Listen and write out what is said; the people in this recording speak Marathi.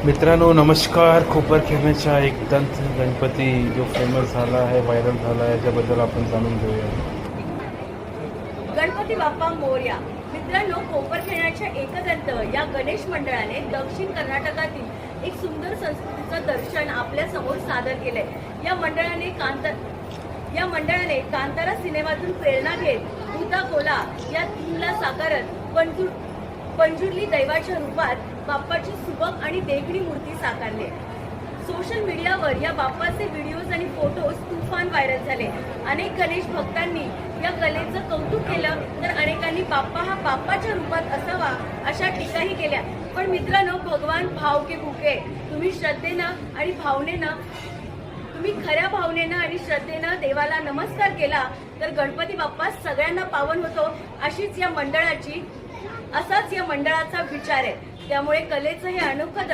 मित्रांनो नमस्कार. खोपरखेरण्याचा एक दंत गणपती जो फेमस झाला आहे, व्हायरल झाला आहे, त्याबद्दल आपण जाणून घेऊया. गणपती बाप्पा मोरया. मित्रांनो, खोपरखेरण्याच्या एकदंत या गणेश मंडळाने दक्षिण कर्नाटकातील एक सुंदर संस्कृतीचं दर्शन आपल्या समोर सादर केलंय. या मंडळाने कांतारा सिनेमातून प्रेरणा घेत भूता कोला या थीमला साकारत पंजुर्ली दैवाच्या रूपात बाप्पाची सुबक आणि देखणी मूर्ती साकारली. सोशल मीडियावर या बाप्पाचे व्हिडिओज आणि फोटोज तुफान व्हायरल झाले. अनेक गणेश भक्तांनी या कलेचं कौतुक केलं, तर अनेकांनी बाप्पा हा बाप्पाच्या रूपात असावा अशा टीकाही केल्या. पण मित्रांनो, भगवान भाव के भूके. तुम्ही श्रद्धेनं आणि भावनेनं खऱ्या भावनेनं आणि श्रद्धेनं देवाला नमस्कार केला तर गणपती बाप्पा सगळ्यांना पावन होतो. असाच या मंडळाचा विचार आहे. त्यामुळे कलेचं हे अनोखं